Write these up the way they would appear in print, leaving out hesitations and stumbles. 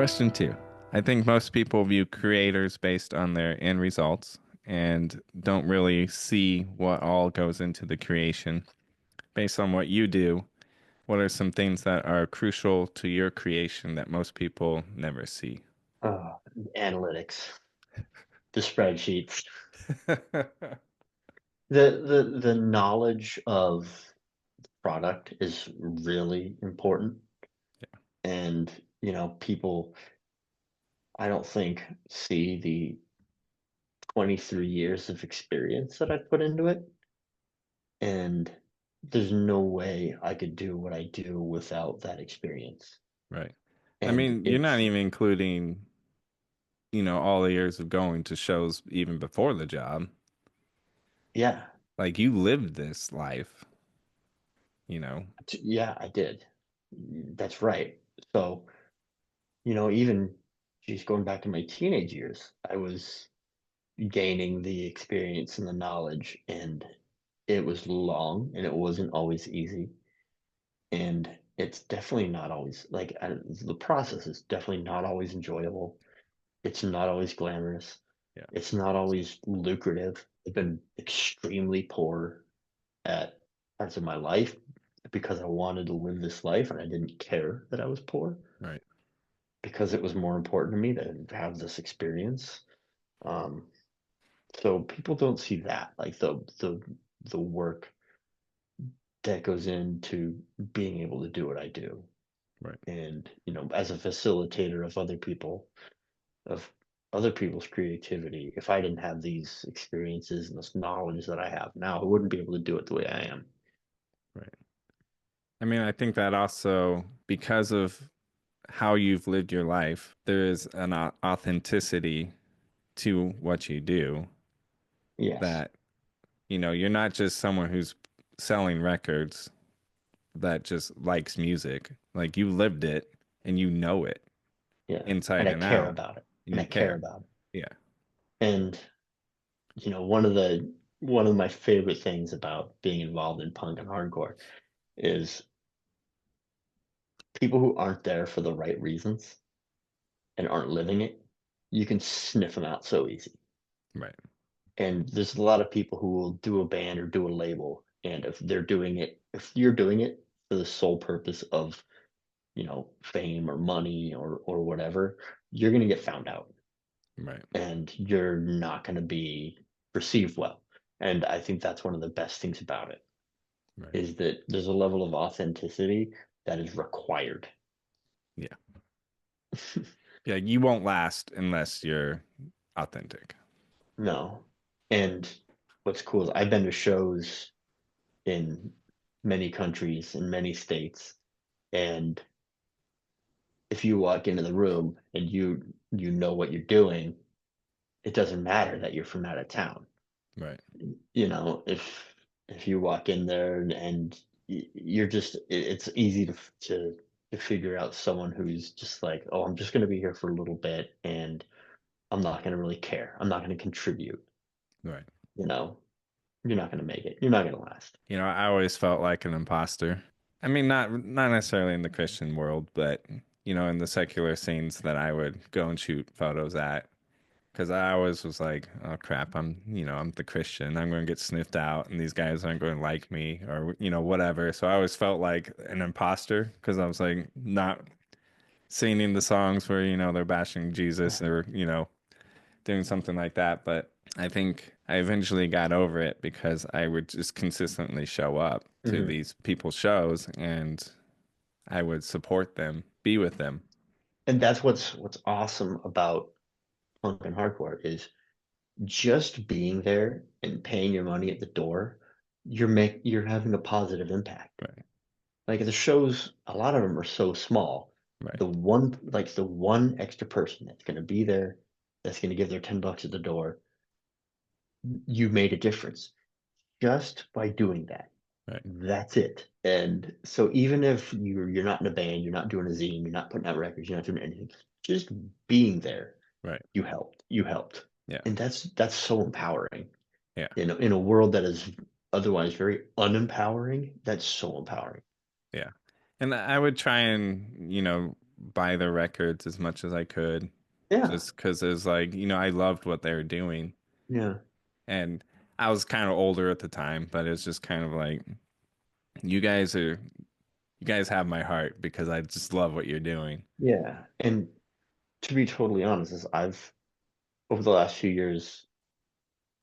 Question two. I think most people view creators based on their end results and don't really see what all goes into the creation. Based on what you do, what are some things that are crucial to your creation that most people never see? Analytics, the spreadsheets, the knowledge of product is really important. And, people, I don't think see the 23 years of experience that I put into it. And there's no way I could do what I do without that experience. Right. I And mean, you're not it's, even including, all the years of going to shows even before the job. yeah, Like you lived this life, you know. yeah, I did. That's right. So, even geez, going back to my teenage years, I was gaining the experience and the knowledge, and it was long and it wasn't always easy. And it's definitely not always the process is definitely not always enjoyable. It's not always glamorous. Yeah. It's not always lucrative. I've been extremely poor at parts of my life because I wanted to live this life and I didn't care that I was poor Right. because it was more important to me to have this experience. Um, so people don't see that, like the work that goes into being able to do what I do. Right. And, as a facilitator of other people's creativity, if I didn't have these experiences and this knowledge that I have now, I wouldn't be able to do it the way I am. Right. I mean, I think that also because of how you've lived your life, there is an authenticity to what you do Yes. that, you're not just someone who's selling records that just likes music. Like you lived it and you know it Yeah. And inside I and care out about it. and And you I care care. about it. Yeah. And, one of my favorite things about being involved in punk and hardcore is people who aren't there for the right reasons and aren't living it, you can sniff them out so easy. Right. And there's a lot of people who will do a band or do a label, and if you're doing it for the sole purpose of, fame or money or whatever, you're gonna get found out, Right. and you're not gonna be received well. And I think that's one of the best things about it, Right. is that there's a level of authenticity that is required. Yeah. Yeah. You won't last unless you're authentic. No. And what's cool is I've been to shows in many countries, in many states, and if you walk into the room and you know what you're doing, it doesn't matter that you're from out of town. Right. If you walk in there and you're just it's easy to figure out someone who's just like, oh, I'm just going to be here for a little bit and I'm not going to really care. I'm not going to contribute. Right. You know, you're not going to make it. You're not going to last. I always felt like an imposter. I mean, not necessarily in the Christian world, but in the secular scenes that I would go and shoot photos at, because I always was like, oh crap, I'm the Christian. I'm going to get sniffed out, and these guys aren't going to like me, or whatever. So I always felt like an imposter because I was like not singing the songs where they're bashing Jesus or doing something like that. But I think I eventually got over it because I would just consistently show up to Hmm. these people's shows and I would support them, be with them. And that's what's awesome about punk and hardcore is just being there and paying your money at the door. You're having a positive impact. Right, Like the shows, a lot of them are so small. right, The one extra person that's going to be there, that's going to give their $10 at the door, you made a difference just by doing that. right. That's it. And so even if you're not in a band, you're not doing a zine, you're not putting out records, you're not doing anything, just being there, Right. you helped. You helped. Yeah. And that's so empowering. Yeah. In a world that is otherwise very unempowering, that's so empowering. Yeah. And I would try and, buy their records as much as I could, Yeah, just because it's like, I loved what they were doing. yeah, And I was kind of older at the time, but it's just kind of like, you guys are, you guys have my heart because I just love what you're doing. yeah. And to be totally honest, is I've over the last few years,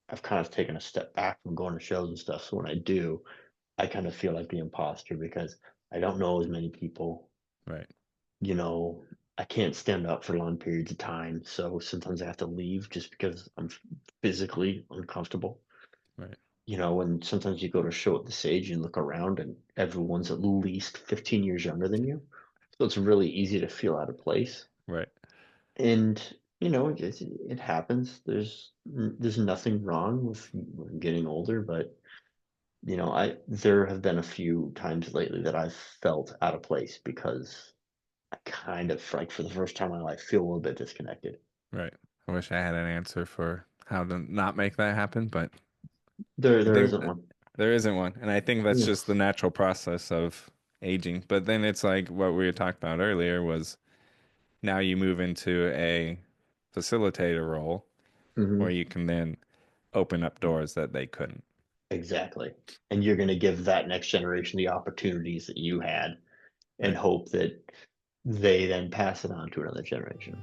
I've kind of taken a step back from going to shows and stuff. So when I do, I kind of feel like the imposter because I don't know as many people. Right, You know, I can't stand up for long periods of time. So sometimes I have to leave just because I'm physically uncomfortable. right, And sometimes you go to a show at the Sage and look around and everyone's at least 15 years younger than you. So it's really easy to feel out of place. right, And, it happens. There's nothing wrong with getting older, but there have been a few times lately that I've felt out of place because I kind of like for the first time in my life feel a little bit disconnected. right. I wish I had an answer for how to not make that happen, but There I there think isn't one. there isn't one. And I think that's Yeah. just the natural process of aging. But then it's like what we were talking about earlier was now you move into a facilitator role where Hmm. you can then open up doors that they couldn't. Exactly. And you're going to give that next generation the opportunities that you had and Right. hope that they then pass it on to another generation.